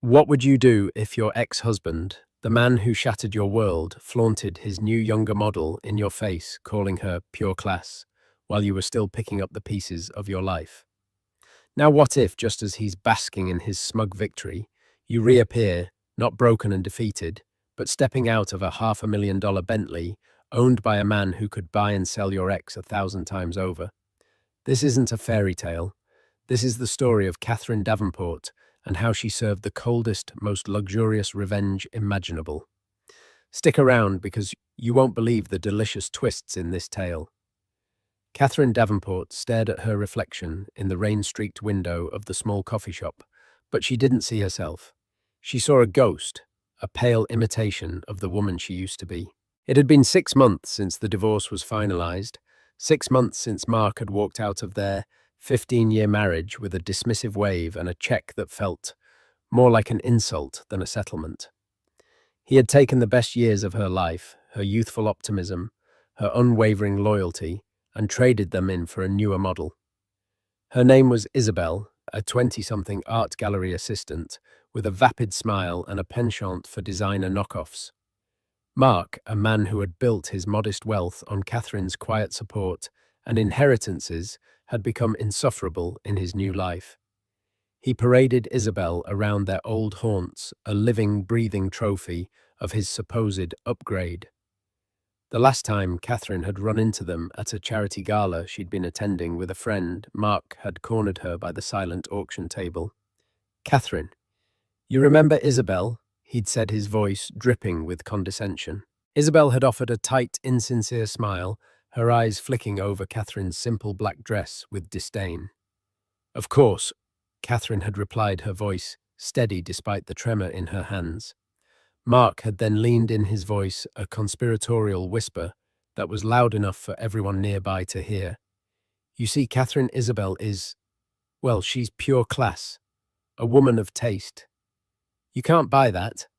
What would you do if your ex-husband, the man who shattered your world, flaunted his new younger model in your face, calling her pure class, while you were still picking up the pieces of your life? Now what if, just as he's basking in his smug victory, you reappear, not broken and defeated, but stepping out of a $500,000 Bentley, owned by a man who could buy and sell your ex 1,000 times over? This isn't a fairy tale. This is the story of Catherine Davenport and how she served the coldest, most luxurious revenge imaginable. Stick around because you won't believe the delicious twists in this tale. Catherine Davenport stared at her reflection in the rain-streaked window of the small coffee shop, but she didn't see herself. She saw a ghost, a pale imitation of the woman she used to be. It had been 6 months since the divorce was finalized, 6 months since Mark had walked out of their 15-year marriage with a dismissive wave and a check that felt more like an insult than a settlement. He had taken the best years of her life, her youthful optimism, her unwavering loyalty, and traded them in for a newer model. Her name was Isabel, a 20-something art gallery assistant with a vapid smile and a penchant for designer knockoffs. Mark, a man who had built his modest wealth on Catherine's quiet support and inheritances, had become insufferable in his new life. He paraded Isabel around their old haunts, a living, breathing trophy of his supposed upgrade. The last time Catherine had run into them at a charity gala she'd been attending with a friend, Mark had cornered her by the silent auction table. "Catherine, you remember Isabel?" he'd said, his voice dripping with condescension. Isabel had offered a tight, insincere smile, her eyes flicking over Catherine's simple black dress with disdain. "Of course," Catherine had replied, her voice steady despite the tremor in her hands. Mark had then leaned in his voice, a conspiratorial whisper that was loud enough for everyone nearby to hear. "You see, Catherine Isabel is, well, she's pure class, a woman of taste. You can't buy that."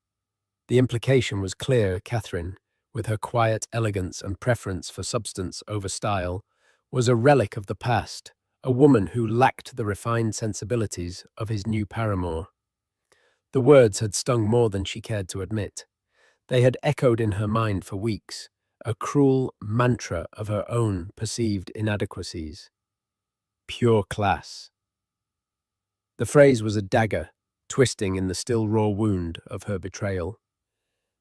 The implication was clear. Catherine, with her quiet elegance and preference for substance over style, was a relic of the past, a woman who lacked the refined sensibilities of his new paramour. The words had stung more than she cared to admit. They had echoed in her mind for weeks, a cruel mantra of her own perceived inadequacies. Pure class. The phrase was a dagger, twisting in the still raw wound of her betrayal.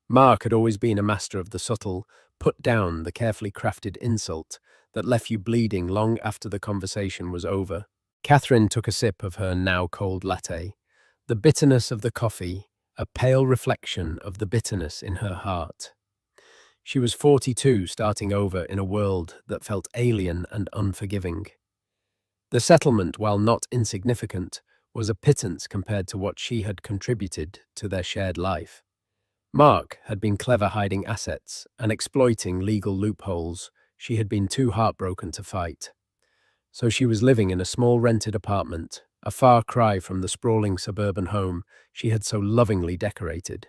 Mark had always been a master of the subtle, put down the carefully crafted insult that left you bleeding long after the conversation was over. Catherine took a sip of her now cold latte. The bitterness of the coffee, a pale reflection of the bitterness in her heart. She was 42, starting over in a world that felt alien and unforgiving. The settlement, while not insignificant, was a pittance compared to what she had contributed to their shared life. Mark had been clever hiding assets and exploiting legal loopholes she had been too heartbroken to fight. So she was living in a small rented apartment, a far cry from the sprawling suburban home she had so lovingly decorated.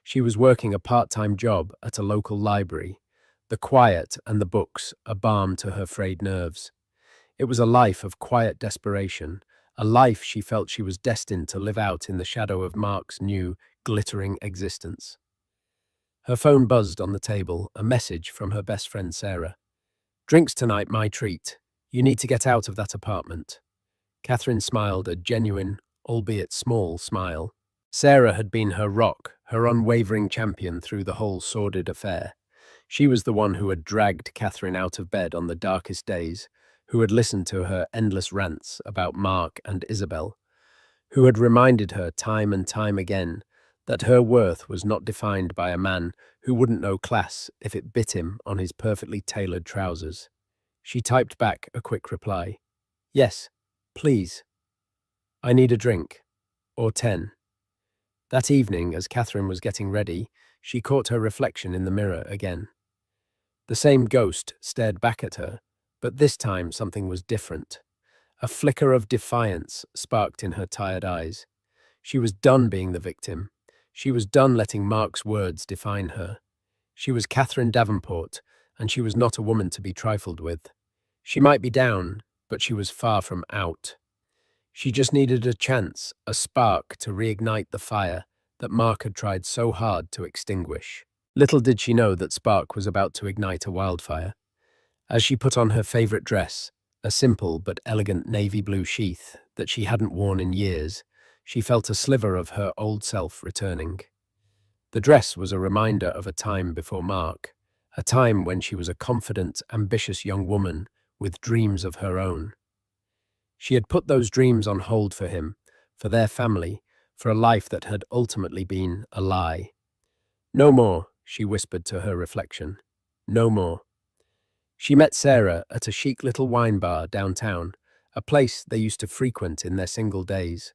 She was working a part-time job at a local library, the quiet and the books a balm to her frayed nerves. It was a life of quiet desperation, a life she felt she was destined to live out in the shadow of Mark's new, glittering existence. Her phone buzzed on the table, a message from her best friend Sarah. "Drinks tonight, my treat. You need to get out of that apartment." Catherine smiled, a genuine, albeit small, smile. Sarah had been her rock, her unwavering champion through the whole sordid affair. She was the one who had dragged Catherine out of bed on the darkest days, who had listened to her endless rants about Mark and Isabel, who had reminded her time and time again that her worth was not defined by a man who wouldn't know class if it bit him on his perfectly tailored trousers. She typed back a quick reply. "Yes, please. I need a drink. Or 10. That evening, as Catherine was getting ready, she caught her reflection in the mirror again. The same ghost stared back at her, but this time something was different. A flicker of defiance sparked in her tired eyes. She was done being the victim. She was done letting Mark's words define her. She was Catherine Davenport, and she was not a woman to be trifled with. She might be down, but she was far from out. She just needed a chance, a spark to reignite the fire that Mark had tried so hard to extinguish. Little did she know that spark was about to ignite a wildfire. As she put on her favorite dress, a simple but elegant navy blue sheath that she hadn't worn in years, she felt a sliver of her old self returning. The dress was a reminder of a time before Mark, a time when she was a confident, ambitious young woman with dreams of her own. She had put those dreams on hold for him, for their family, for a life that had ultimately been a lie. No more, she whispered to her reflection. No more. She met Sarah at a chic little wine bar downtown, a place they used to frequent in their single days.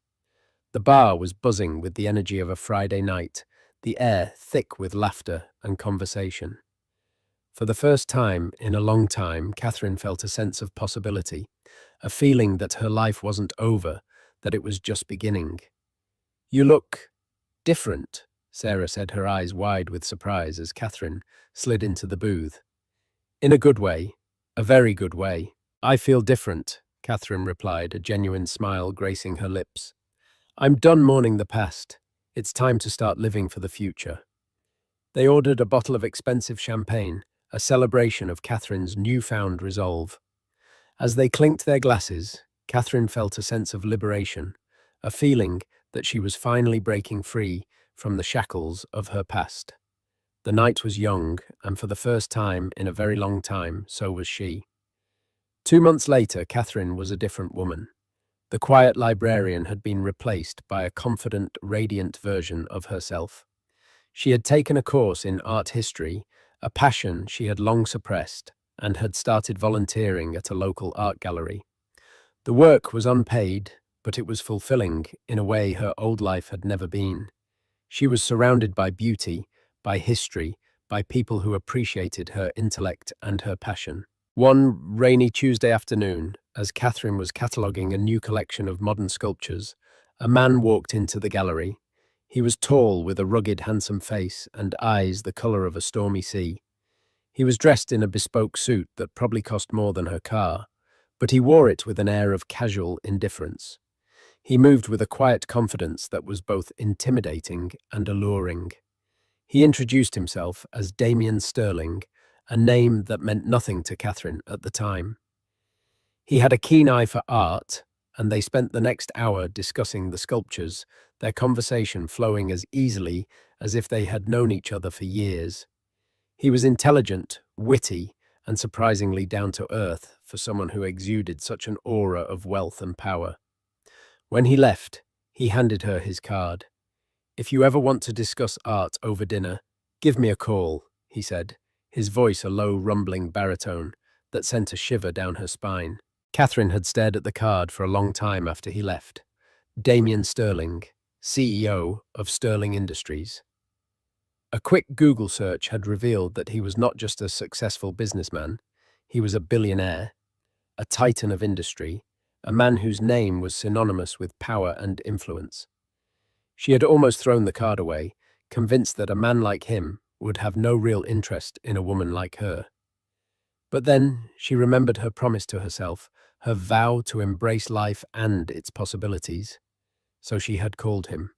The bar was buzzing with the energy of a Friday night, the air thick with laughter and conversation. For the first time in a long time, Catherine felt a sense of possibility, a feeling that her life wasn't over, that it was just beginning. "You look different," Sarah said, her eyes wide with surprise as Catherine slid into the booth. "In a good way, a very good way." "I feel different," Catherine replied, a genuine smile gracing her lips. "I'm done mourning the past. It's time to start living for the future." They ordered a bottle of expensive champagne, a celebration of Catherine's newfound resolve. As they clinked their glasses, Catherine felt a sense of liberation, a feeling that she was finally breaking free from the shackles of her past. The night was young, and for the first time in a very long time, so was she. 2 months later, Catherine was a different woman. The quiet librarian had been replaced by a confident, radiant version of herself. She had taken a course in art history, a passion she had long suppressed, and had started volunteering at a local art gallery. The work was unpaid, but it was fulfilling in a way her old life had never been. She was surrounded by beauty, by history, by people who appreciated her intellect and her passion. One rainy Tuesday afternoon, as Catherine was cataloguing a new collection of modern sculptures, a man walked into the gallery. He was tall, with a rugged, handsome face and eyes the colour of a stormy sea. He was dressed in a bespoke suit that probably cost more than her car, but he wore it with an air of casual indifference. He moved with a quiet confidence that was both intimidating and alluring. He introduced himself as Damien Sterling, a name that meant nothing to Catherine at the time. He had a keen eye for art, and they spent the next hour discussing the sculptures, their conversation flowing as easily as if they had known each other for years. He was intelligent, witty, and surprisingly down to earth for someone who exuded such an aura of wealth and power. When he left, he handed her his card. "If you ever want to discuss art over dinner, give me a call," he said, his voice a low, rumbling baritone that sent a shiver down her spine. Catherine had stared at the card for a long time after he left. Damien Sterling, CEO of Sterling Industries. A quick Google search had revealed that he was not just a successful businessman, he was a billionaire, a titan of industry, a man whose name was synonymous with power and influence. She had almost thrown the card away, convinced that a man like him would have no real interest in a woman like her. But then she remembered her promise to herself, her vow to embrace life and its possibilities. So she had called him.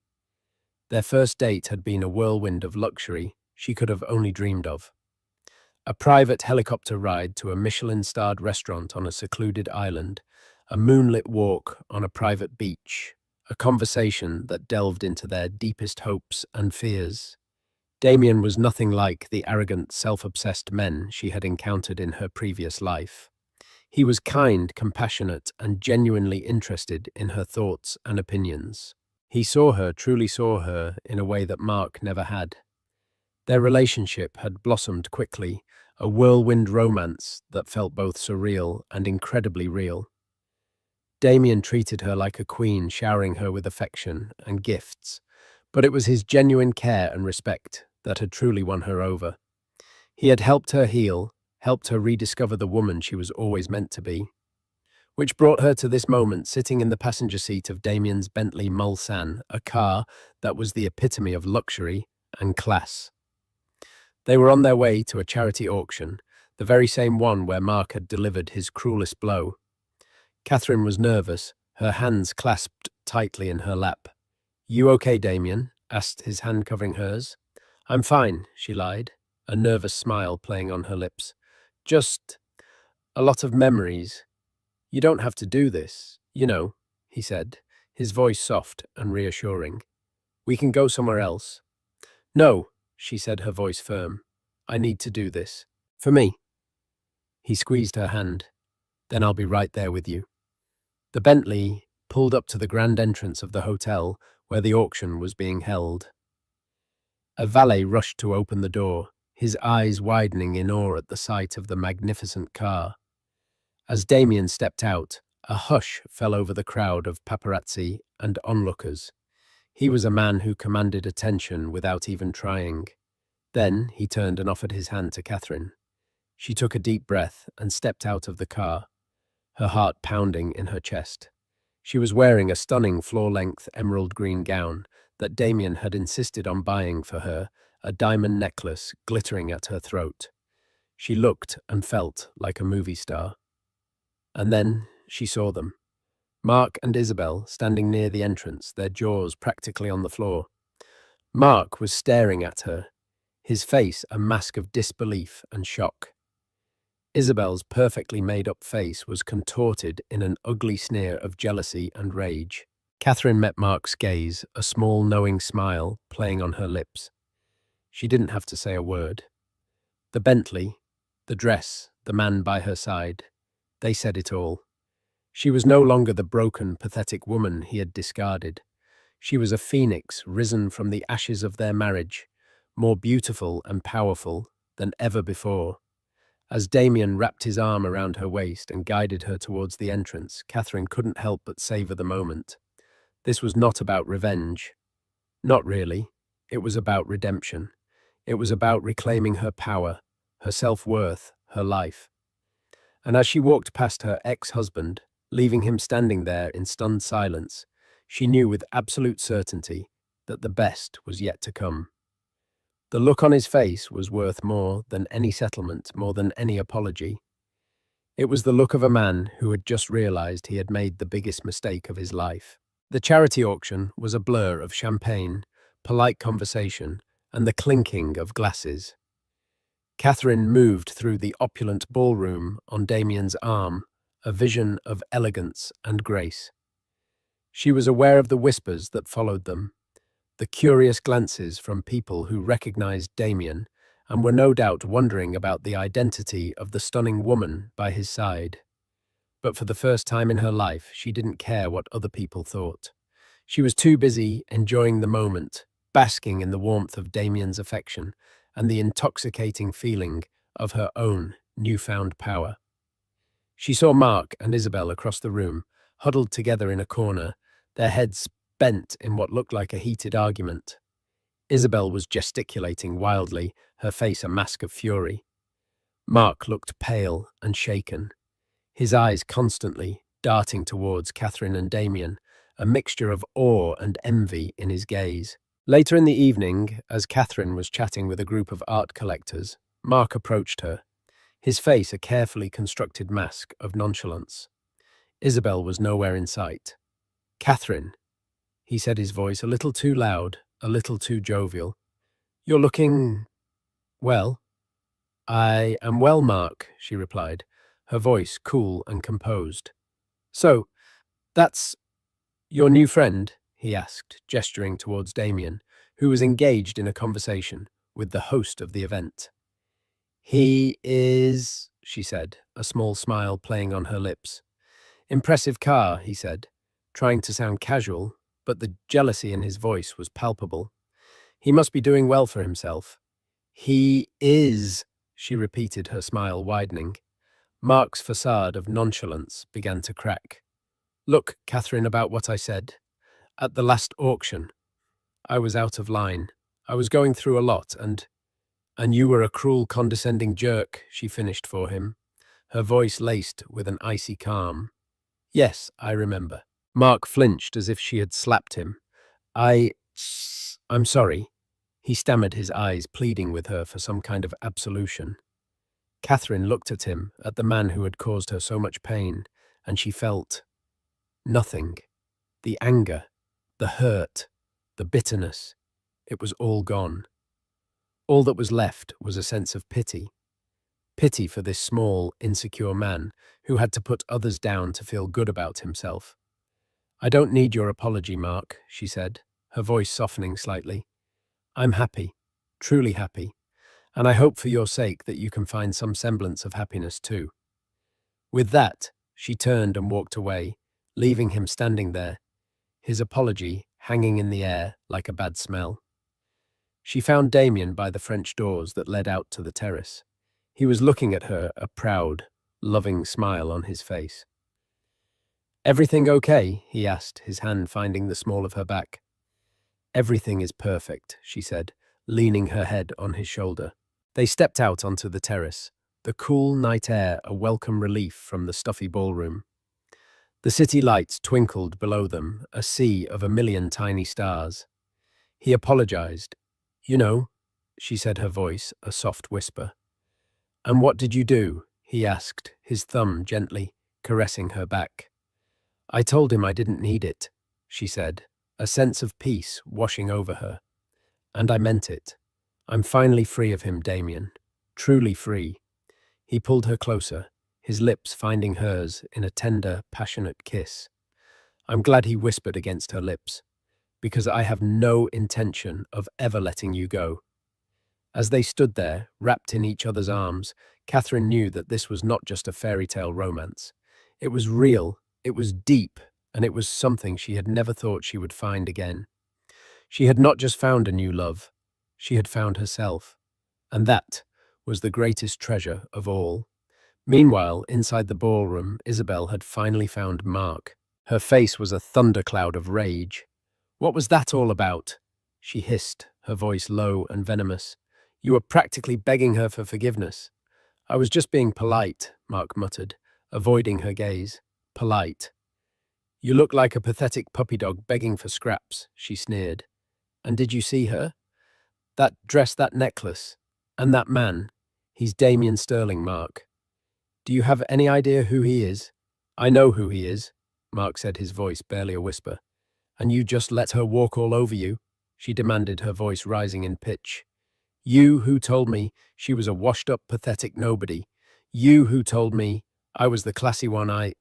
Their first date had been a whirlwind of luxury she could have only dreamed of. A private helicopter ride to a Michelin-starred restaurant on a secluded island, a moonlit walk on a private beach, a conversation that delved into their deepest hopes and fears. Damien was nothing like the arrogant, self-obsessed men she had encountered in her previous life. He was kind, compassionate, and genuinely interested in her thoughts and opinions. He saw her, truly saw her, in a way that Mark never had. Their relationship had blossomed quickly, a whirlwind romance that felt both surreal and incredibly real. Damien treated her like a queen, showering her with affection and gifts, but it was his genuine care and respect that had truly won her over. He had helped her heal, helped her rediscover the woman she was always meant to be. Which brought her to this moment, sitting in the passenger seat of Damien's Bentley Mulsanne, a car that was the epitome of luxury and class. They were on their way to a charity auction, the very same one where Mark had delivered his cruelest blow. Catherine was nervous, her hands clasped tightly in her lap. "You okay, Damien?" asked his hand covering hers. "I'm fine," she lied, a nervous smile playing on her lips. "Just a lot of memories. You don't have to do this, he said, his voice soft and reassuring. "We can go somewhere else." "No," she said, her voice firm. "I need to do this. For me." He squeezed her hand. "Then I'll be right there with you." The Bentley pulled up to the grand entrance of the hotel where the auction was being held. A valet rushed to open the door, his eyes widening in awe at the sight of the magnificent car. As Damien stepped out, a hush fell over the crowd of paparazzi and onlookers. He was a man who commanded attention without even trying. Then he turned and offered his hand to Catherine. She took a deep breath and stepped out of the car, her heart pounding in her chest. She was wearing a stunning floor-length emerald green gown that Damien had insisted on buying for her, a diamond necklace glittering at her throat. She looked and felt like a movie star. And then she saw them. Mark and Isabel standing near the entrance, their jaws practically on the floor. Mark was staring at her, his face a mask of disbelief and shock. Isabel's perfectly made-up face was contorted in an ugly sneer of jealousy and rage. Catherine met Mark's gaze, a small knowing smile playing on her lips. She didn't have to say a word. The Bentley, the dress, the man by her side, they said it all. She was no longer the broken, pathetic woman he had discarded. She was a phoenix risen from the ashes of their marriage, more beautiful and powerful than ever before. As Damien wrapped his arm around her waist and guided her towards the entrance, Catherine couldn't help but savor the moment. This was not about revenge. Not really. It was about redemption. It was about reclaiming her power, her self-worth, her life. And as she walked past her ex-husband, leaving him standing there in stunned silence, she knew with absolute certainty that the best was yet to come. The look on his face was worth more than any settlement, more than any apology. It was the look of a man who had just realized he had made the biggest mistake of his life. The charity auction was a blur of champagne, polite conversation, and the clinking of glasses. Catherine moved through the opulent ballroom on Damien's arm, a vision of elegance and grace. She was aware of the whispers that followed them, the curious glances from people who recognized Damien and were no doubt wondering about the identity of the stunning woman by his side. But for the first time in her life, she didn't care what other people thought. She was too busy enjoying the moment, basking in the warmth of Damien's affection and the intoxicating feeling of her own newfound power. She saw Mark and Isabel across the room, huddled together in a corner, their heads bent in what looked like a heated argument. Isabel was gesticulating wildly, her face a mask of fury. Mark looked pale and shaken, his eyes constantly darting towards Catherine and Damien, a mixture of awe and envy in his gaze. Later in the evening, as Catherine was chatting with a group of art collectors, Mark approached her, his face a carefully constructed mask of nonchalance. Isabel was nowhere in sight. "Catherine," he said, his voice a little too loud, a little too jovial. "You're looking... well." "I am well, Mark," she replied, her voice cool and composed. "So, that's your new friend?" he asked, gesturing towards Damien, who was engaged in a conversation with the host of the event. "He is," she said, a small smile playing on her lips. "Impressive car," he said, trying to sound casual, but the jealousy in his voice was palpable. "He must be doing well for himself." "He is," she repeated, her smile widening. Mark's facade of nonchalance began to crack. "Look, Catherine, about what I said. At the last auction, I was out of line. I was going through a lot, and you were a cruel, condescending jerk," she finished for him, her voice laced with an icy calm. "Yes, I remember." Mark flinched as if she had slapped him. I'm sorry." He stammered, his eyes pleading with her for some kind of absolution. Catherine looked at him, at the man who had caused her so much pain, and she felt Nothing. The anger, the hurt, the bitterness, it was all gone. All that was left was a sense of pity. Pity for this small, insecure man who had to put others down to feel good about himself. "I don't need your apology, Mark," she said, her voice softening slightly. "I'm happy, truly happy, and I hope for your sake that you can find some semblance of happiness too." With that, she turned and walked away, leaving him standing there, his apology hanging in the air like a bad smell. She found Damien by the French doors that led out to the terrace. He was looking at her, a proud, loving smile on his face. "Everything okay?" he asked, his hand finding the small of her back. "Everything is perfect," she said, leaning her head on his shoulder. They stepped out onto the terrace, the cool night air a welcome relief from the stuffy ballroom. The city lights twinkled below them, a sea of a million tiny stars. He apologized. "You know," she said, her voice a soft whisper. "And what did you do?" he asked, his thumb gently caressing her back. "I told him I didn't need it," she said, a sense of peace washing over her. "And I meant it. I'm finally free of him, Damien. Truly free." He pulled her closer, his lips finding hers in a tender, passionate kiss. "I'm glad," he whispered against her lips, "because I have no intention of ever letting you go." As they stood there, wrapped in each other's arms, Catherine knew that this was not just a fairy tale romance. It was real, it was deep, and it was something she had never thought she would find again. She had not just found a new love, she had found herself. And that was the greatest treasure of all. Meanwhile, inside the ballroom, Isabel had finally found Mark. Her face was a thundercloud of rage. "What was that all about?" she hissed, her voice low and venomous. "You were practically begging her for forgiveness." "I was just being polite," Mark muttered, avoiding her gaze. "Polite. You look like a pathetic puppy dog begging for scraps," she sneered. "And did you see her? That dress, that necklace, and that man. He's Damien Sterling, Mark. Do you have any idea who he is?" "I know who he is," Mark said, his voice barely a whisper. "And you just let her walk all over you?" she demanded, her voice rising in pitch. "You who told me she was a washed-up, pathetic nobody. You who told me I was the classy one. I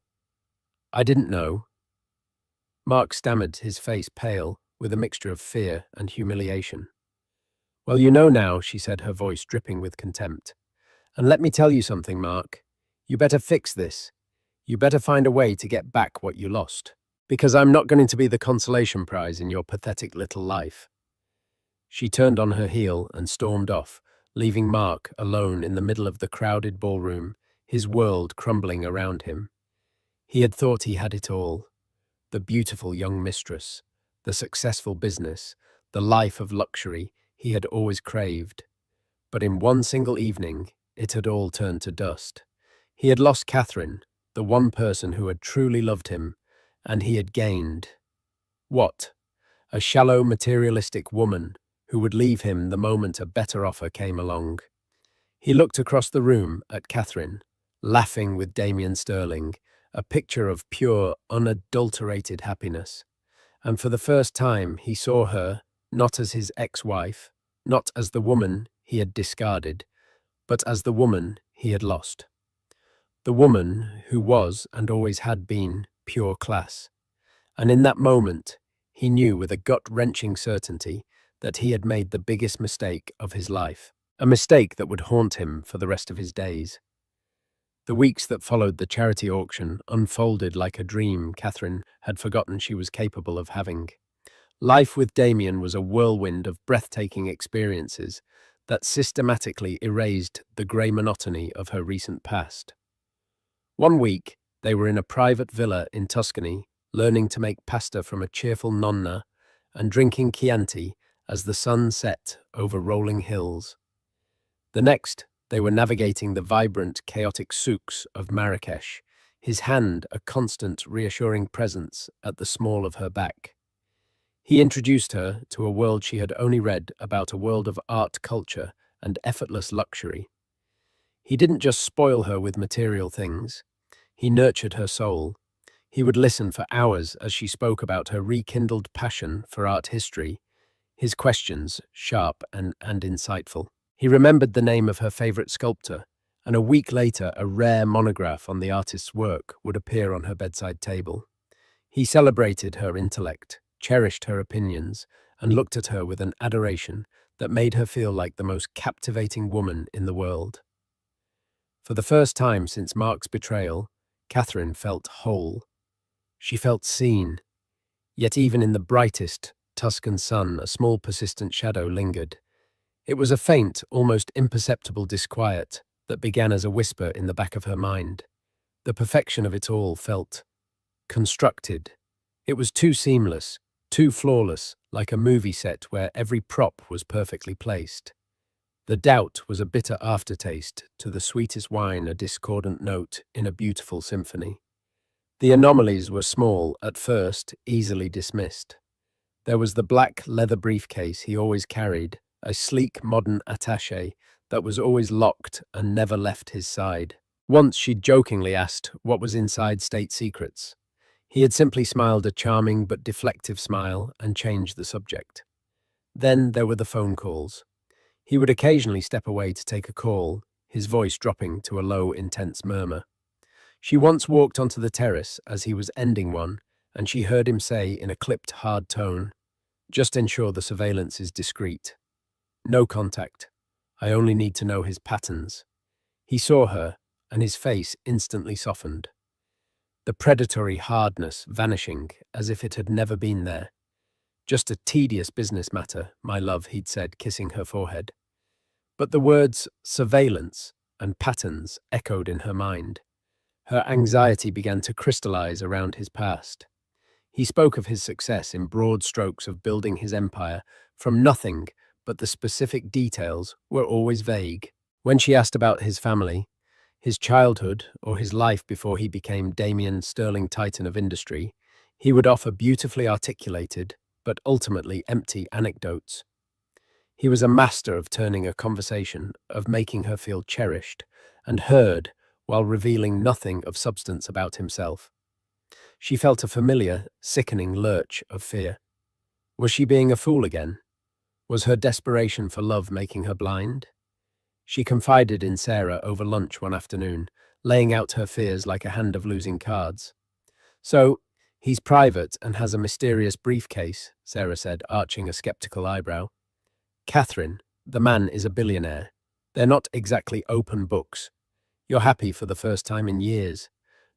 didn't know." Mark stammered, his face pale, with a mixture of fear and humiliation. "Well, you know now," she said, her voice dripping with contempt. "And let me tell you something, Mark. You better fix this. You better find a way to get back what you lost. Because I'm not going to be the consolation prize in your pathetic little life." She turned on her heel and stormed off, leaving Mark alone in the middle of the crowded ballroom, his world crumbling around him. He had thought he had it all: the beautiful young mistress, the successful business, the life of luxury he had always craved. But in one single evening, it had all turned to dust. He had lost Catherine, the one person who had truly loved him, and he had gained what? A shallow, materialistic woman who would leave him the moment a better offer came along. He looked across the room at Catherine, laughing with Damien Sterling, a picture of pure, unadulterated happiness. And for the first time, he saw her not as his ex-wife, not as the woman he had discarded, but as the woman he had lost. The woman who was and always had been pure class. And in that moment, he knew with a gut-wrenching certainty that he had made the biggest mistake of his life, a mistake that would haunt him for the rest of his days. The weeks that followed the charity auction unfolded like a dream Catherine had forgotten she was capable of having. Life with Damien was a whirlwind of breathtaking experiences that systematically erased the grey monotony of her recent past. One week, they were in a private villa in Tuscany, learning to make pasta from a cheerful nonna and drinking Chianti as the sun set over rolling hills. The next, they were navigating the vibrant, chaotic souks of Marrakesh, his hand a constant, reassuring presence at the small of her back. He introduced her to a world she had only read about, a world of art, culture, and effortless luxury. He didn't just spoil her with material things. He nurtured her soul. He would listen for hours as she spoke about her rekindled passion for art history, his questions sharp and insightful. He remembered the name of her favorite sculptor, and a week later a rare monograph on the artist's work would appear on her bedside table. He celebrated her intellect, cherished her opinions, and looked at her with an adoration that made her feel like the most captivating woman in the world. For the first time since Mark's betrayal, Catherine felt whole. She felt seen, yet even in the brightest Tuscan sun, a small persistent shadow lingered. It was a faint, almost imperceptible disquiet that began as a whisper in the back of her mind. The perfection of it all felt constructed. It was too seamless, too flawless, like a movie set where every prop was perfectly placed. The doubt was a bitter aftertaste to the sweetest wine, a discordant note in a beautiful symphony. The anomalies were small at first, easily dismissed. There was the black leather briefcase he always carried, a sleek modern attaché that was always locked and never left his side. Once she'd jokingly asked what was inside State Secrets. He had simply smiled a charming but deflective smile and changed the subject. Then there were the phone calls. He would occasionally step away to take a call, his voice dropping to a low, intense murmur. She once walked onto the terrace as he was ending one, and she heard him say in a clipped, hard tone, "Just ensure the surveillance is discreet. No contact. I only need to know his patterns." He saw her, and his face instantly softened. The predatory hardness vanishing as if it had never been there. "Just a tedious business matter, my love," he'd said, kissing her forehead. But the words surveillance and patterns echoed in her mind. Her anxiety began to crystallize around his past. He spoke of his success in broad strokes of building his empire from nothing, but the specific details were always vague. When she asked about his family, his childhood, or his life before he became Damien Sterling, titan of industry, he would offer beautifully articulated, but ultimately empty anecdotes. He was a master of turning a conversation, of making her feel cherished and heard while revealing nothing of substance about himself. She felt a familiar, sickening lurch of fear. Was she being a fool again? Was her desperation for love making her blind? She confided in Sarah over lunch one afternoon, laying out her fears like a hand of losing cards. "So, he's private and has a mysterious briefcase," Sarah said, arching a skeptical eyebrow. "Catherine, the man is a billionaire. They're not exactly open books. You're happy for the first time in years.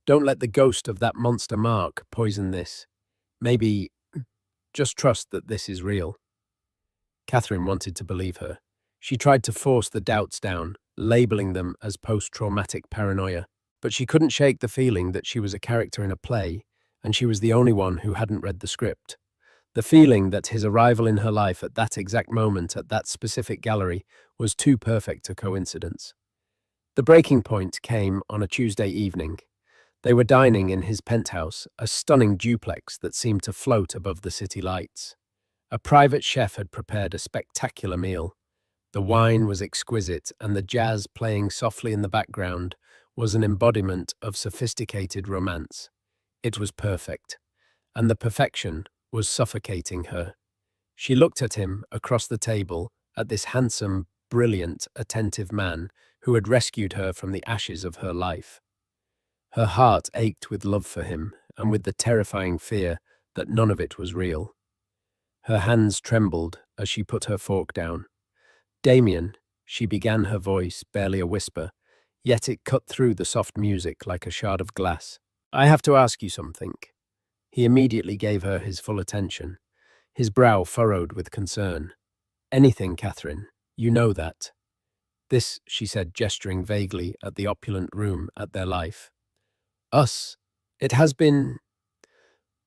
Don't let the ghost of that monster Mark poison this. Maybe just trust that this is real." Catherine wanted to believe her. She tried to force the doubts down, labeling them as post-traumatic paranoia. But she couldn't shake the feeling that she was a character in a play, and she was the only one who hadn't read the script. The feeling that his arrival in her life at that exact moment at that specific gallery was too perfect a coincidence. The breaking point came on a Tuesday evening. They were dining in his penthouse, a stunning duplex that seemed to float above the city lights. A private chef had prepared a spectacular meal. The wine was exquisite, and the jazz playing softly in the background was an embodiment of sophisticated romance. It was perfect, and the perfection was suffocating her. She looked at him across the table, at this handsome, brilliant, attentive man who had rescued her from the ashes of her life. Her heart ached with love for him and with the terrifying fear that none of it was real. Her hands trembled as she put her fork down. "Damien," she began, her voice barely a whisper, yet it cut through the soft music like a shard of glass. "I have to ask you something." He immediately gave her his full attention, his brow furrowed with concern. "Anything, Catherine. You know that." "This," she said, gesturing vaguely at the opulent room at their life. "Us. It has been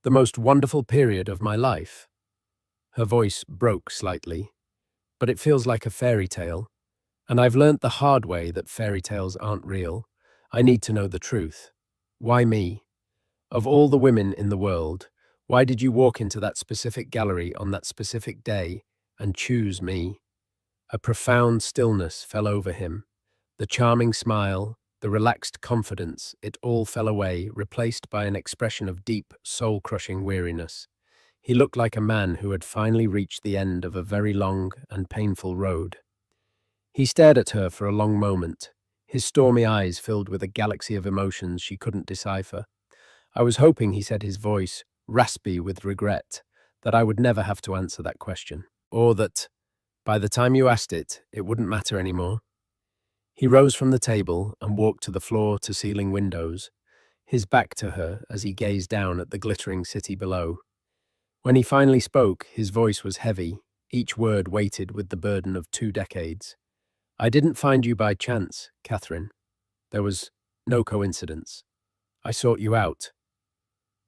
the most wonderful period of my life." Her voice broke slightly. "But it feels like a fairy tale. And I've learnt the hard way that fairy tales aren't real. I need to know the truth. Why me? Of all the women in the world, why did you walk into that specific gallery on that specific day and choose me?" A profound stillness fell over him. The charming smile, the relaxed confidence, it all fell away, replaced by an expression of deep, soul-crushing weariness. He looked like a man who had finally reached the end of a very long and painful road. He stared at her for a long moment, his stormy eyes filled with a galaxy of emotions she couldn't decipher. I was hoping, he said, his voice raspy with regret, that I would never have to answer that question, or that, by the time you asked it, it wouldn't matter anymore. He rose from the table and walked to the floor-to-ceiling windows, his back to her as he gazed down at the glittering city below. When he finally spoke, his voice was heavy, each word weighted with the burden of 2 decades. I didn't find you by chance, Catherine. There was no coincidence. I sought you out.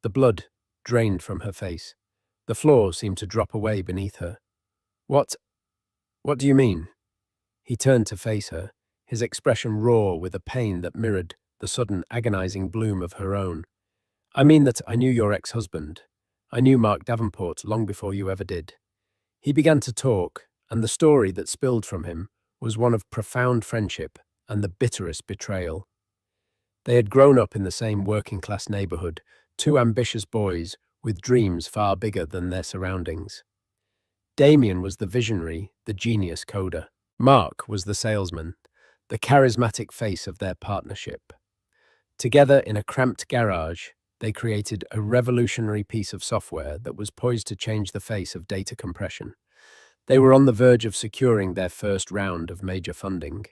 The blood drained from her face. The floor seemed to drop away beneath her. What do you mean? He turned to face her, his expression raw with a pain that mirrored the sudden agonizing bloom of her own. I mean that I knew your ex-husband. I knew Mark Davenport long before you ever did. He began to talk, and the story that spilled from him was one of profound friendship and the bitterest betrayal. They had grown up in the same working-class neighborhood, two ambitious boys with dreams far bigger than their surroundings. Damien was the visionary, the genius coder. Mark was the salesman, the charismatic face of their partnership. Together in a cramped garage, they created a revolutionary piece of software that was poised to change the face of data compression. They were on the verge of securing their first round of major funding.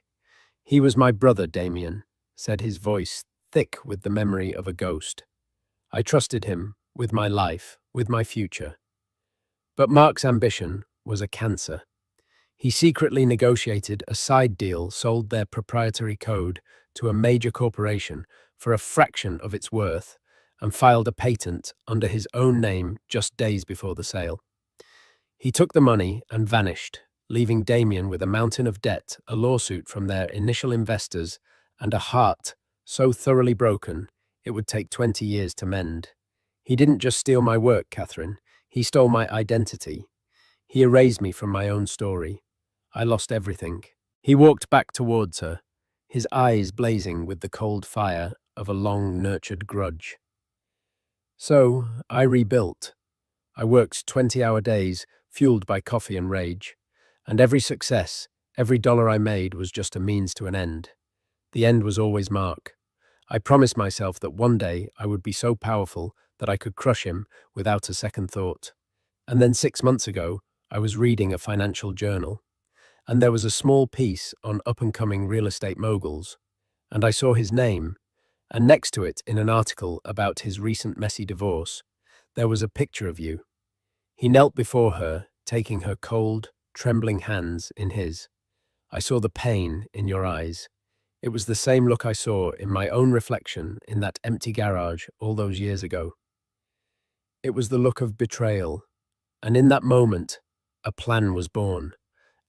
He was my brother, Damien, said his voice thick with the memory of a ghost. I trusted him with my life, with my future. But Mark's ambition was a cancer. He secretly negotiated a side deal, sold their proprietary code to a major corporation for a fraction of its worth, and filed a patent under his own name just days before the sale. He took the money and vanished, leaving Damien with a mountain of debt, a lawsuit from their initial investors, and a heart so thoroughly broken it would take 20 years to mend. He didn't just steal my work, Catherine. He stole my identity. He erased me from my own story. I lost everything. He walked back towards her, his eyes blazing with the cold fire of a long-nurtured grudge. So, I rebuilt. I worked 20-hour days, fueled by coffee and rage, and every success, every dollar I made was just a means to an end. The end was always Mark. I promised myself that one day I would be so powerful that I could crush him without a second thought. And then 6 months ago, I was reading a financial journal, and there was a small piece on up-and-coming real estate moguls, and I saw his name, and next to it, in an article about his recent messy divorce, there was a picture of you. He knelt before her, taking her cold, trembling hands in his. I saw the pain in your eyes. It was the same look I saw in my own reflection in that empty garage all those years ago. It was the look of betrayal, and in that moment, a plan was born.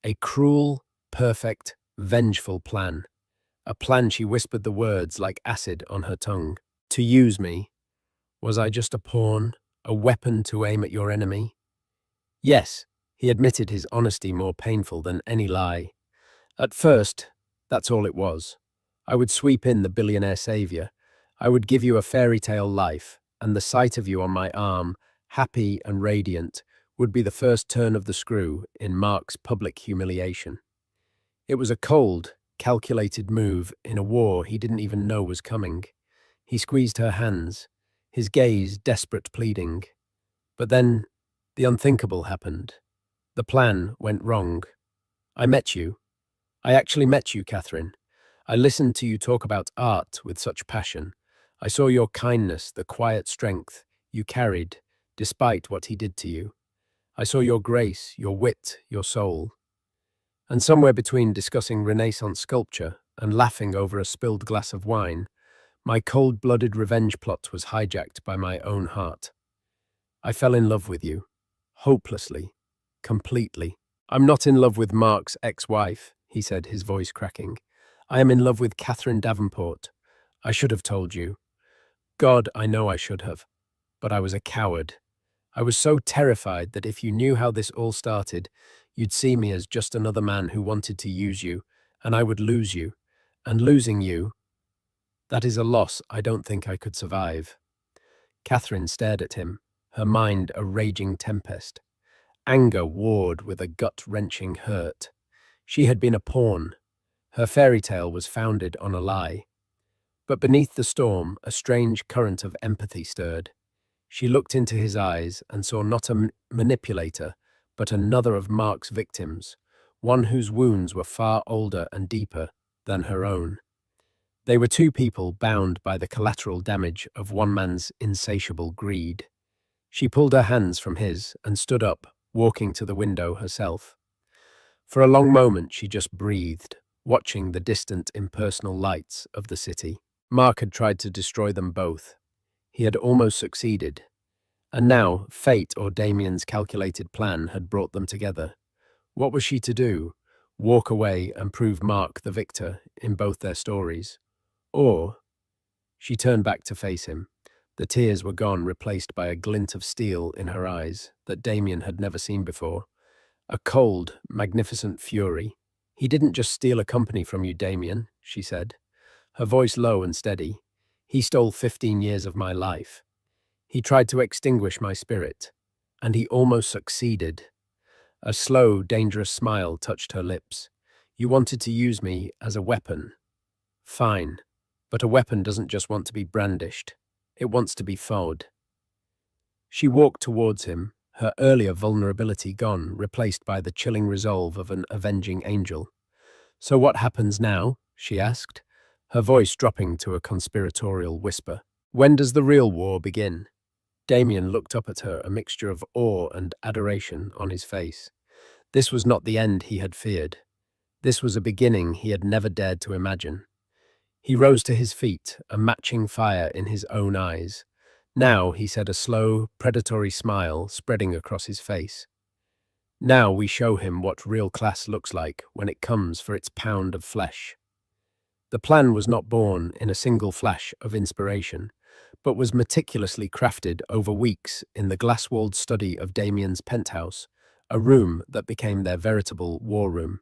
A cruel, perfect, vengeful plan. A plan she whispered the words like acid on her tongue. To use me. Was I just a pawn, a weapon to aim at your enemy? Yes, he admitted, his honesty more painful than any lie. At first, that's all it was. I would sweep in the billionaire savior. I would give you a fairy tale life, and the sight of you on my arm, happy and radiant, would be the first turn of the screw in Mark's public humiliation. It was a cold, calculated move in a war he didn't even know was coming. He squeezed her hands, his gaze desperate pleading. But then, the unthinkable happened. The plan went wrong. I met you. I actually met you, Catherine. I listened to you talk about art with such passion. I saw your kindness, the quiet strength you carried, despite what he did to you. I saw your grace, your wit, your soul. And somewhere between discussing Renaissance sculpture and laughing over a spilled glass of wine, my cold-blooded revenge plot was hijacked by my own heart. I fell in love with you. Hopelessly. Completely. I'm not in love with Mark's ex-wife, he said, his voice cracking. I am in love with Catherine Davenport. I should have told you. God, I know I should have. But I was a coward. I was so terrified that if you knew how this all started, you'd see me as just another man who wanted to use you, and I would lose you. And losing you, That is a loss I don't think I could survive. Catherine stared at him, her mind a raging tempest. Anger warred with a gut-wrenching hurt. She had been a pawn. Her fairy tale was founded on a lie. But beneath the storm, a strange current of empathy stirred. She looked into his eyes and saw not a manipulator, but another of Mark's victims, one whose wounds were far older and deeper than her own. They were two people bound by the collateral damage of one man's insatiable greed. She pulled her hands from his and stood up, walking to the window herself. For a long moment she just breathed, watching the distant impersonal lights of the city. Mark had tried to destroy them both. He had almost succeeded. And now, fate or Damien's calculated plan had brought them together. What was she to do? Walk away and prove Mark the victor in both their stories? Or... She turned back to face him. The tears were gone, replaced by a glint of steel in her eyes that Damien had never seen before. A cold, magnificent fury. "He didn't just steal a company from you, Damien," she said, her voice low and steady. "He stole 15 years of my life. He tried to extinguish my spirit, and he almost succeeded." A slow, dangerous smile touched her lips. "You wanted to use me as a weapon. Fine, but a weapon doesn't just want to be brandished. It wants to be fought." She walked towards him, her earlier vulnerability gone, replaced by the chilling resolve of an avenging angel. "So what happens now?" she asked, her voice dropping to a conspiratorial whisper. "When does the real war begin?" Damien looked up at her, a mixture of awe and adoration on his face. This was not the end he had feared. This was a beginning he had never dared to imagine. He rose to his feet, a matching fire in his own eyes. "Now," he said, a slow, predatory smile spreading across his face. "Now we show him what real class looks like when it comes for its pound of flesh." The plan was not born in a single flash of inspiration, but was meticulously crafted over weeks in the glass-walled study of Damien's penthouse, a room that became their veritable war room.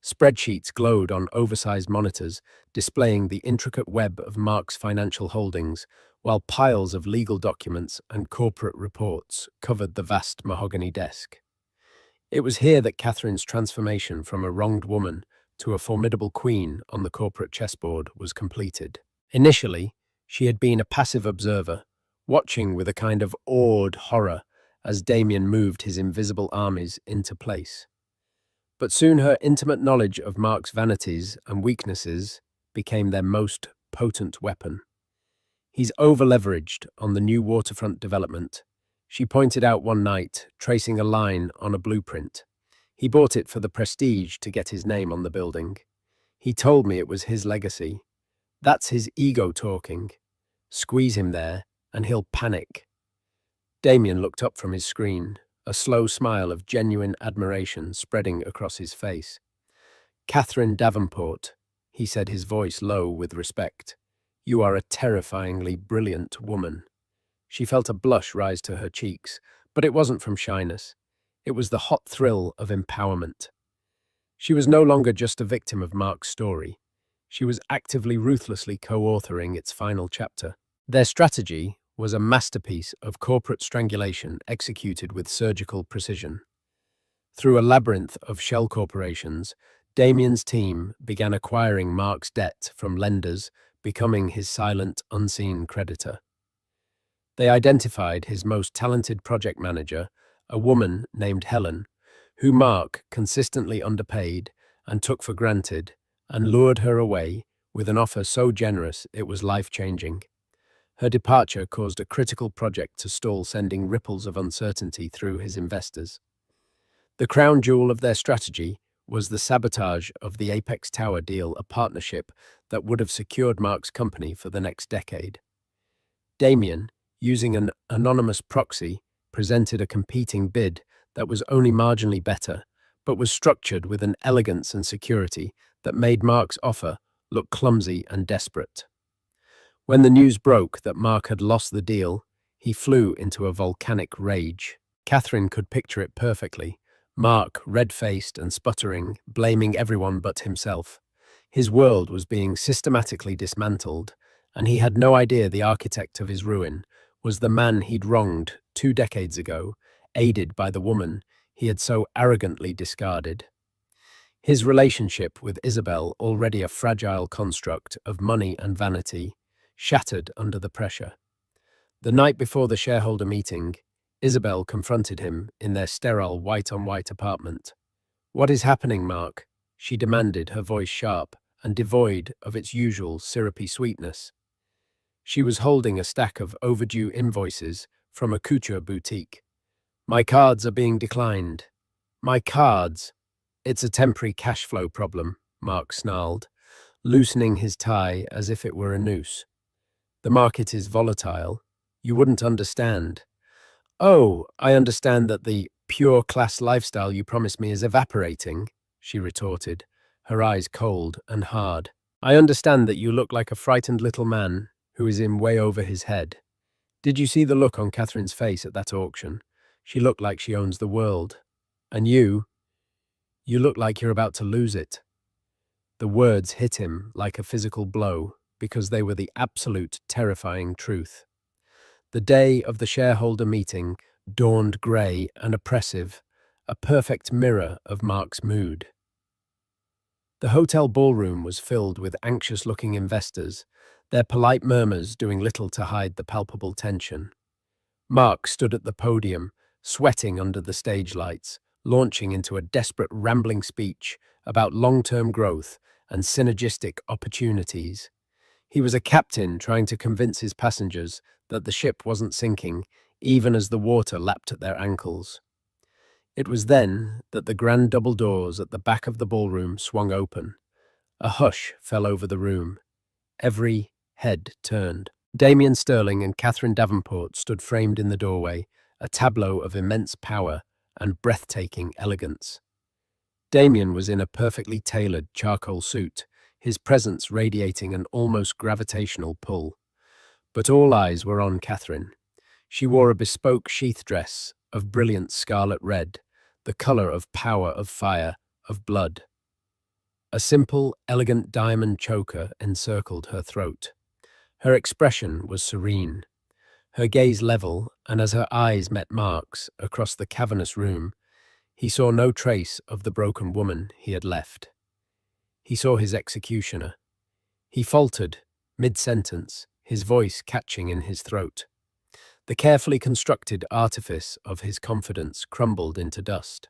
Spreadsheets glowed on oversized monitors, displaying the intricate web of Mark's financial holdings, while piles of legal documents and corporate reports covered the vast mahogany desk. It was here that Catherine's transformation from a wronged woman to a formidable queen on the corporate chessboard was completed. Initially, she had been a passive observer, watching with a kind of awed horror as Damien moved his invisible armies into place. But soon her intimate knowledge of Mark's vanities and weaknesses became their most potent weapon. "He's over-leveraged on the new waterfront development," she pointed out one night, tracing a line on a blueprint. "He bought it for the prestige to get his name on the building. He told me it was his legacy. That's his ego talking. Squeeze him there, and he'll panic." Damien looked up from his screen, a slow smile of genuine admiration spreading across his face. "Catherine Davenport," he said, his voice low with respect. "You are a terrifyingly brilliant woman." She felt a blush rise to her cheeks, but it wasn't from shyness. It was the hot thrill of empowerment. She was no longer just a victim of Mark's story. She was actively, ruthlessly co-authoring its final chapter. Their strategy was a masterpiece of corporate strangulation executed with surgical precision. Through a labyrinth of shell corporations, Damien's team began acquiring Mark's debt from lenders, becoming his silent, unseen creditor. They identified his most talented project manager, a woman named Helen, who Mark consistently underpaid and took for granted, and lured her away with an offer so generous it was life-changing. Her departure caused a critical project to stall, sending ripples of uncertainty through his investors. The crown jewel of their strategy was the sabotage of the Apex Tower deal, a partnership that would have secured Mark's company for the next decade. Damien, using an anonymous proxy, presented a competing bid that was only marginally better, but was structured with an elegance and security that made Mark's offer look clumsy and desperate. When the news broke that Mark had lost the deal, he flew into a volcanic rage. Catherine could picture it perfectly. Mark, red-faced and sputtering, blaming everyone but himself. His world was being systematically dismantled, and he had no idea the architect of his ruin was the man he'd wronged 2 decades ago, aided by the woman he had so arrogantly discarded. His relationship with Isabel, already a fragile construct of money and vanity, shattered under the pressure. The night before the shareholder meeting, Isabel confronted him in their sterile white-on-white apartment. "What is happening, Mark?" she demanded, her voice sharp and devoid of its usual syrupy sweetness. She was holding a stack of overdue invoices from a couture boutique. "My cards are being declined." "My cards?" "It's a temporary cash flow problem," Mark snarled, loosening his tie as if it were a noose. "The market is volatile. You wouldn't understand." "Oh, I understand that the pure class lifestyle you promised me is evaporating," she retorted, her eyes cold and hard. "I understand that you look like a frightened little man who is in way over his head. Did you see the look on Catherine's face at that auction? She looked like she owns the world. And you look like you're about to lose it." The words hit him like a physical blow because they were the absolute terrifying truth. The day of the shareholder meeting dawned grey and oppressive, a perfect mirror of Mark's mood. The hotel ballroom was filled with anxious-looking investors, their polite murmurs doing little to hide the palpable tension. Mark stood at the podium, sweating under the stage lights, launching into a desperate rambling speech about long-term growth and synergistic opportunities. He was a captain trying to convince his passengers that the ship wasn't sinking, even as the water lapped at their ankles. It was then that the grand double doors at the back of the ballroom swung open. A hush fell over the room. Every head turned. Damien Sterling and Catherine Davenport stood framed in the doorway, a tableau of immense power and breathtaking elegance. Damien was in a perfectly tailored charcoal suit, his presence radiating an almost gravitational pull. But all eyes were on Catherine. She wore a bespoke sheath dress of brilliant scarlet red, the color of power, of fire, of blood. A simple, elegant diamond choker encircled her throat. Her expression was serene, her gaze level, and as her eyes met Mark's across the cavernous room, he saw no trace of the broken woman he had left. He saw his executioner. He faltered, mid-sentence, his voice catching in his throat. The carefully constructed artifice of his confidence crumbled into dust.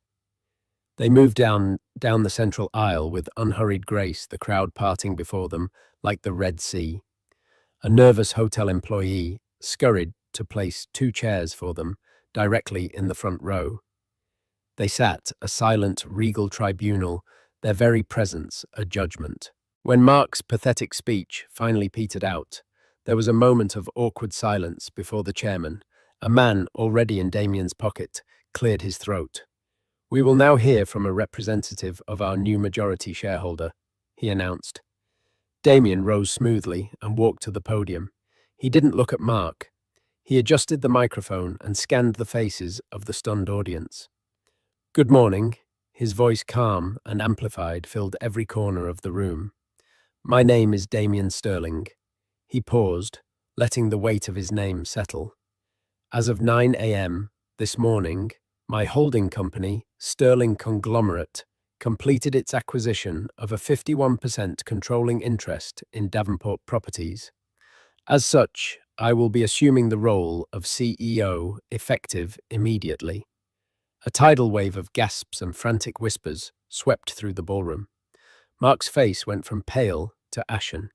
They moved down the central aisle with unhurried grace, the crowd parting before them like the Red Sea. A nervous hotel employee scurried to place 2 chairs for them directly in the front row. They sat, a silent, regal tribunal, their very presence a judgment. When Mark's pathetic speech finally petered out, there was a moment of awkward silence before the chairman, a man already in Damien's pocket, cleared his throat. "We will now hear from a representative of our new majority shareholder," he announced. Damien rose smoothly and walked to the podium. He didn't look at Mark. He adjusted the microphone and scanned the faces of the stunned audience. "Good morning." His voice, calm and amplified, filled every corner of the room. "My name is Damien Sterling." He paused, letting the weight of his name settle. "As of 9 a.m. this morning, my holding company, Sterling Conglomerate, completed its acquisition of a 51% controlling interest in Davenport Properties. As such, I will be assuming the role of CEO effective immediately." A tidal wave of gasps and frantic whispers swept through the ballroom. Mark's face went from pale to ashen.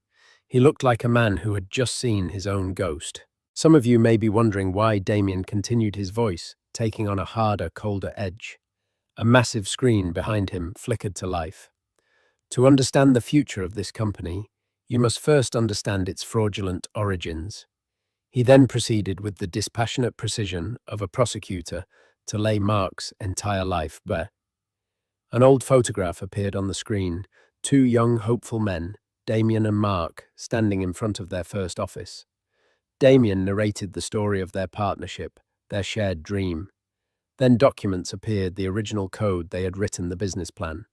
He looked like a man who had just seen his own ghost. Some of you may be wondering why Damien continued, his voice taking on a harder, colder edge. A massive screen behind him flickered to life. "To understand the future of this company, you must first understand its fraudulent origins." He then proceeded with the dispassionate precision of a prosecutor to lay Mark's entire life bare. An old photograph appeared on the screen, 2 young, hopeful men, Damien and Mark, standing in front of their first office. Damien narrated the story of their partnership, their shared dream. Then documents appeared, the original code they had written, the business plan.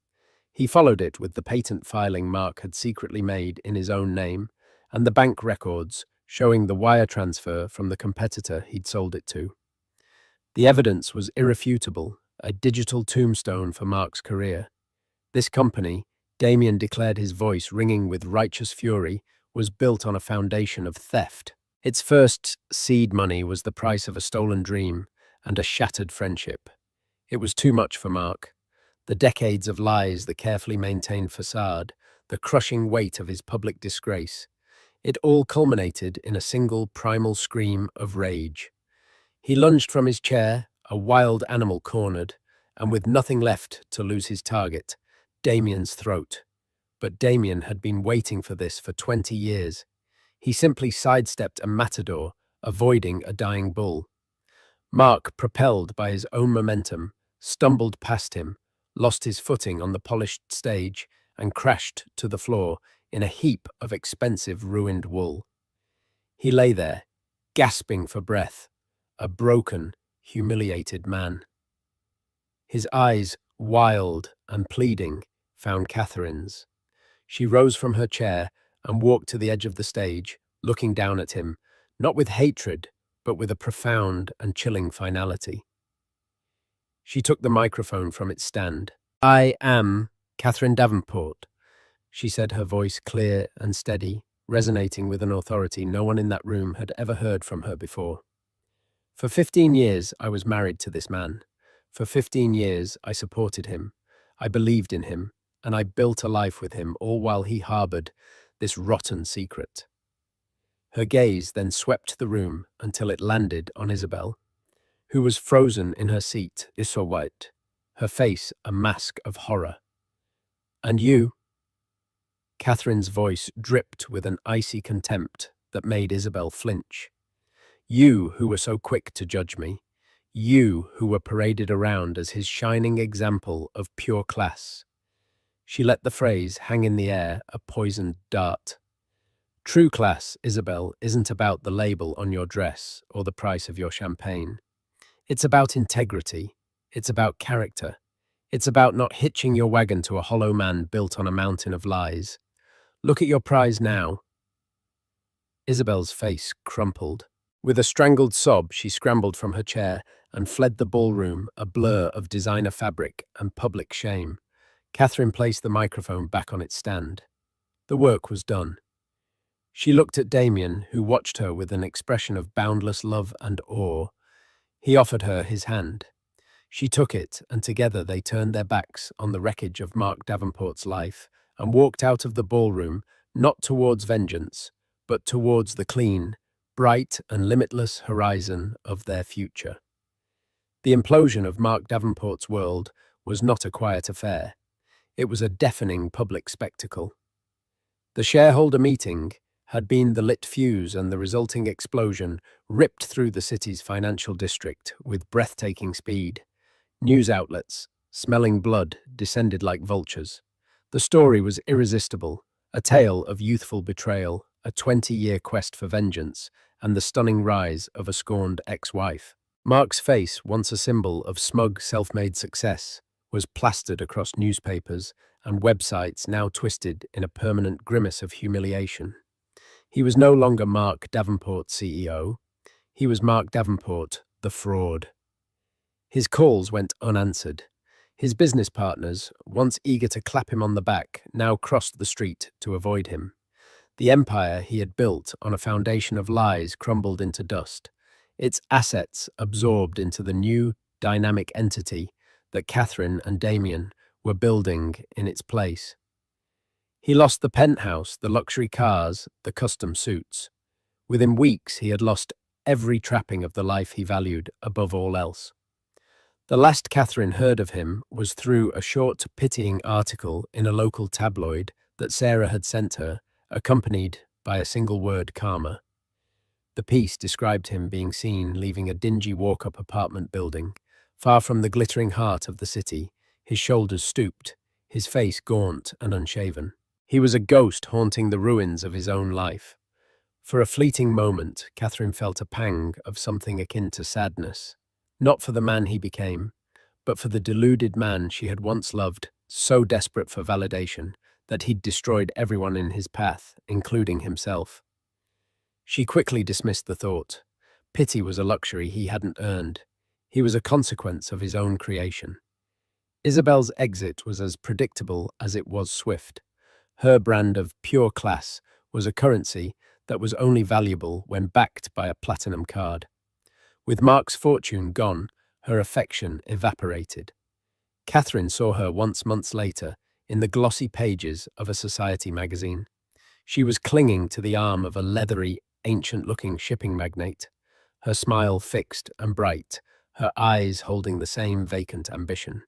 He followed it with the patent filing Mark had secretly made in his own name and the bank records showing the wire transfer from the competitor he'd sold it to. The evidence was irrefutable, a digital tombstone for Mark's career. This company, Damien declared, his voice ringing with righteous fury, was built on a foundation of theft. Its first seed money was the price of a stolen dream and a shattered friendship. It was too much for Mark. The decades of lies, the carefully maintained facade, the crushing weight of his public disgrace. It all culminated in a single primal scream of rage. He lunged from his chair, a wild animal cornered, and with nothing left to lose his target, Damien's throat. But Damien had been waiting for this for 20 years. He simply sidestepped a matador, avoiding a dying bull. Mark, propelled by his own momentum, stumbled past him, lost his footing on the polished stage, and crashed to the floor in a heap of expensive ruined wool. He lay there, gasping for breath, a broken, humiliated man. His eyes, wild and pleading, found Catherine's. She rose from her chair and walked to the edge of the stage, looking down at him, not with hatred, but with a profound and chilling finality. She took the microphone from its stand. "I am Catherine Davenport," she said, her voice clear and steady, resonating with an authority no one in that room had ever heard from her before. "For 15 years, I was married to this man. For 15 years, I supported him. I believed in him, and I built a life with him, all while he harbored this rotten secret." Her gaze then swept the room until it landed on Isabel, who was frozen in her seat, so white, her face a mask of horror. "And you?" Catherine's voice dripped with an icy contempt that made Isabel flinch. "You who were so quick to judge me. You who were paraded around as his shining example of pure class." She let the phrase hang in the air, a poisoned dart. "True class, Isabel, isn't about the label on your dress or the price of your champagne. It's about integrity. It's about character. It's about not hitching your wagon to a hollow man built on a mountain of lies. Look at your prize now." Isabel's face crumpled. With a strangled sob, she scrambled from her chair and fled the ballroom, a blur of designer fabric and public shame. Catherine placed the microphone back on its stand. The work was done. She looked at Damien, who watched her with an expression of boundless love and awe. He offered her his hand. She took it, and together they turned their backs on the wreckage of Mark Davenport's life and walked out of the ballroom, not towards vengeance, but towards the clean, bright and limitless horizon of their future. The implosion of Mark Davenport's world was not a quiet affair. It was a deafening public spectacle. The shareholder meeting had been the lit fuse, and the resulting explosion ripped through the city's financial district with breathtaking speed. News outlets, smelling blood, descended like vultures. The story was irresistible, a tale of youthful betrayal, a 20-year quest for vengeance, and the stunning rise of a scorned ex-wife. Mark's face, once a symbol of smug, self-made success, was plastered across newspapers and websites, now twisted in a permanent grimace of humiliation. He was no longer Mark Davenport, CEO. He was Mark Davenport, the fraud. His calls went unanswered. His business partners, once eager to clap him on the back, now crossed the street to avoid him. The empire he had built on a foundation of lies crumbled into dust, its assets absorbed into the new, dynamic entity that Catherine and Damien were building in its place. He lost the penthouse, the luxury cars, the custom suits. Within weeks, he had lost every trapping of the life he valued above all else. The last Catherine heard of him was through a short, pitying article in a local tabloid that Sarah had sent her, accompanied by a single word, karma. The piece described him being seen leaving a dingy walk-up apartment building, far from the glittering heart of the city, his shoulders stooped, his face gaunt and unshaven. He was a ghost haunting the ruins of his own life. For a fleeting moment, Catherine felt a pang of something akin to sadness, not for the man he became, but for the deluded man she had once loved so desperate for validation that he'd destroyed everyone in his path, including himself. She quickly dismissed the thought. Pity was a luxury he hadn't earned. He was a consequence of his own creation. Isabel's exit was as predictable as it was swift. Her brand of pure class was a currency that was only valuable when backed by a platinum card. With Mark's fortune gone, her affection evaporated. Catherine saw her once months later in the glossy pages of a society magazine. She was clinging to the arm of a leathery, ancient-looking shipping magnate, her smile fixed and bright, her eyes holding the same vacant ambition.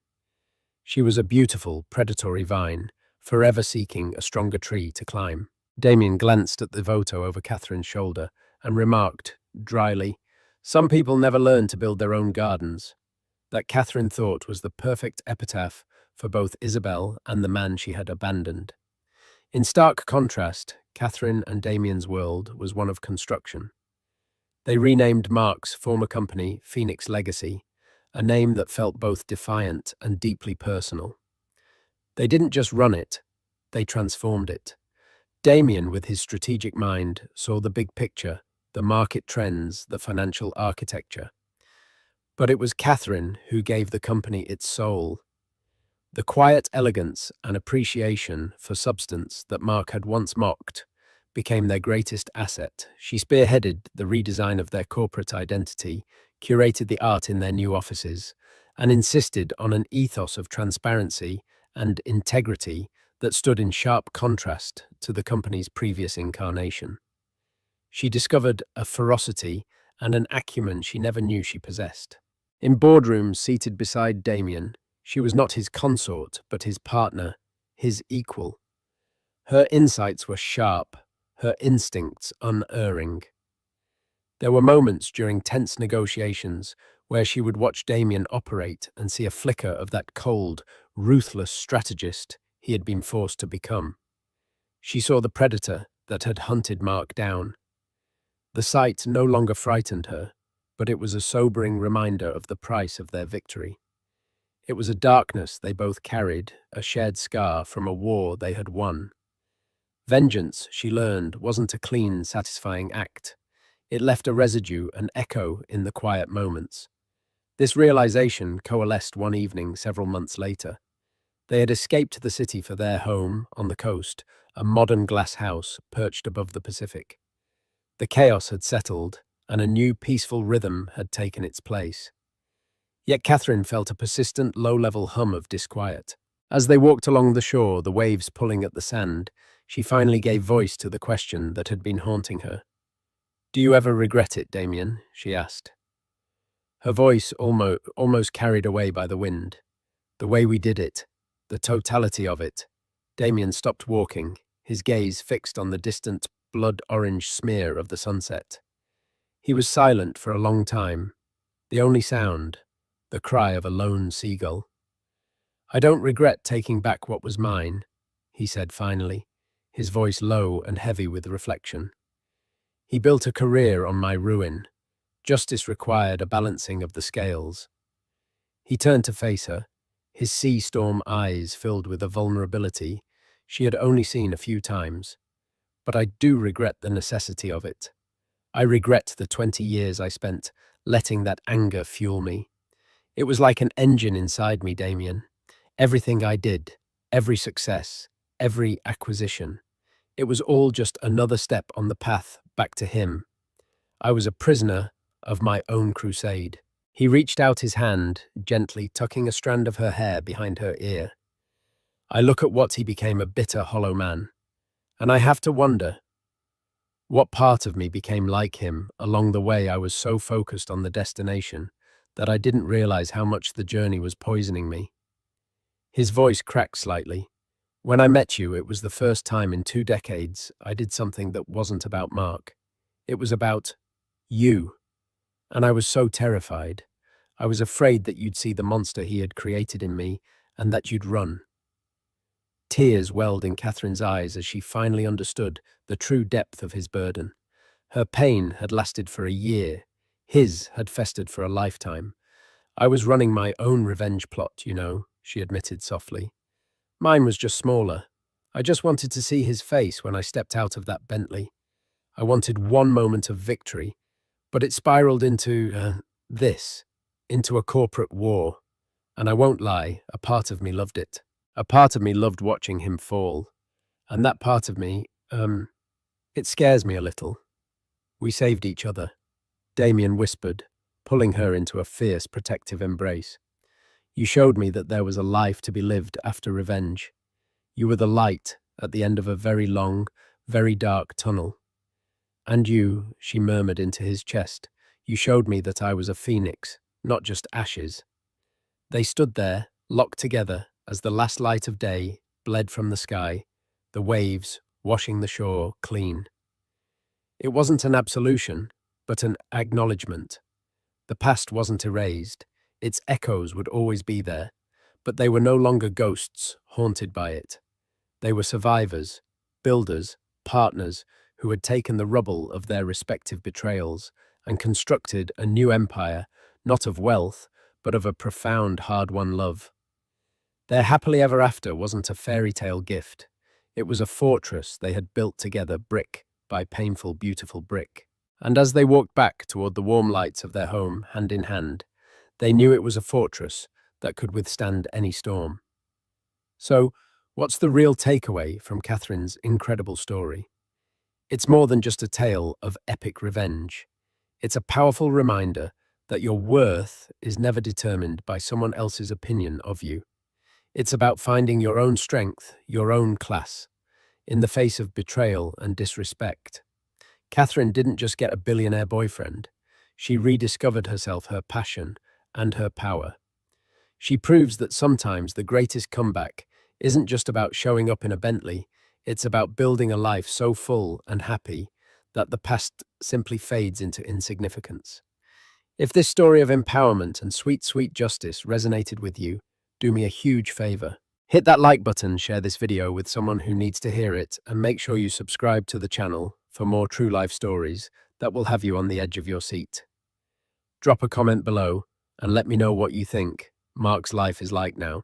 She was a beautiful, predatory vine, forever seeking a stronger tree to climb. Damien glanced at the photo over Catherine's shoulder and remarked, dryly, "Some people never learn to build their own gardens." That Catherine thought was the perfect epitaph for both Isabel and the man she had abandoned. In stark contrast, Catherine and Damien's world was one of construction. They renamed Mark's former company Phoenix Legacy, a name that felt both defiant and deeply personal. They didn't just run it, they transformed it. Damien, with his strategic mind, saw the big picture, the market trends, the financial architecture. But it was Catherine who gave the company its soul. The quiet elegance and appreciation for substance that Mark had once mocked became their greatest asset. She spearheaded the redesign of their corporate identity, curated the art in their new offices, and insisted on an ethos of transparency and integrity that stood in sharp contrast to the company's previous incarnation. She discovered a ferocity and an acumen she never knew she possessed. In boardrooms seated beside Damien, she was not his consort, but his partner, his equal. Her insights were sharp, her instincts unerring. There were moments during tense negotiations where she would watch Damien operate and see a flicker of that cold, ruthless strategist he had been forced to become. She saw the predator that had hunted Mark down. The sight no longer frightened her, but it was a sobering reminder of the price of their victory. It was a darkness they both carried, a shared scar from a war they had won. Vengeance, she learned, wasn't a clean, satisfying act. It left a residue, an echo in the quiet moments. This realization coalesced one evening several months later. They had escaped the city for their home on the coast, a modern glass house perched above the Pacific. The chaos had settled, and a new peaceful rhythm had taken its place. Yet Catherine felt a persistent low-level hum of disquiet. As they walked along the shore, the waves pulling at the sand, she finally gave voice to the question that had been haunting her. "Do you ever regret it, Damien?" she asked. Her voice almost carried away by the wind. "The way we did it, the totality of it." Damien stopped walking, his gaze fixed on the distant, blood-orange smear of the sunset. He was silent for a long time, the only sound, the cry of a lone seagull. "I don't regret taking back what was mine," he said finally, his voice low and heavy with reflection. "He built a career on my ruin. Justice required a balancing of the scales." He turned to face her, his sea storm eyes filled with a vulnerability she had only seen a few times. "But I do regret the necessity of it. I regret the 20 years I spent letting that anger fuel me. It was like an engine inside me, Damien. Everything I did, every success, every acquisition, it was all just another step on the path back to him. I was a prisoner of my own crusade." He reached out his hand, gently tucking a strand of her hair behind her ear. "I look at what he became, a bitter, hollow man, and I have to wonder, what part of me became like him along the way? I was so focused on the destination that I didn't realize how much the journey was poisoning me." His voice cracked slightly. "When I met you, it was the first time in 2 decades I did something that wasn't about Mark. It was about you. And I was so terrified. I was afraid that you'd see the monster he had created in me and that you'd run." Tears welled in Catherine's eyes as she finally understood the true depth of his burden. Her pain had lasted for a year. His had festered for a lifetime. "I was running my own revenge plot, you know," she admitted softly. Mine was just smaller. I just wanted to see his face when I stepped out of that Bentley. I wanted one moment of victory, but it spiraled into this, into a corporate war. And I won't lie, a part of me loved it. A part of me loved watching him fall. And that part of me, it scares me a little. We saved each other, Damien whispered, pulling her into a fierce, protective embrace. You showed me that there was a life to be lived after revenge. You were the light at the end of a very long, very dark tunnel. And you, she murmured into his chest, you showed me that I was a phoenix, not just ashes. They stood there, locked together, as the last light of day bled from the sky, the waves washing the shore clean. It wasn't an absolution, but an acknowledgement. The past wasn't erased. Its echoes would always be there, but they were no longer ghosts haunted by it. They were survivors, builders, partners who had taken the rubble of their respective betrayals and constructed a new empire, not of wealth, but of a profound, hard-won love. Their happily ever after wasn't a fairy tale gift. It was a fortress they had built together brick by painful, beautiful brick. And as they walked back toward the warm lights of their home, hand in hand, they knew it was a fortress that could withstand any storm. So, what's the real takeaway from Catherine's incredible story? It's more than just a tale of epic revenge. It's a powerful reminder that your worth is never determined by someone else's opinion of you. It's about finding your own strength, your own class, in the face of betrayal and disrespect. Catherine didn't just get a billionaire boyfriend. She rediscovered herself, her passion, and her power. She proves that sometimes the greatest comeback isn't just about showing up in a Bentley, it's about building a life so full and happy that the past simply fades into insignificance. If this story of empowerment and sweet, sweet justice resonated with you, do me a huge favor. Hit that like button, share this video with someone who needs to hear it, and make sure you subscribe to the channel for more true life stories that will have you on the edge of your seat. Drop a comment below and let me know what you think Mark's life is like now.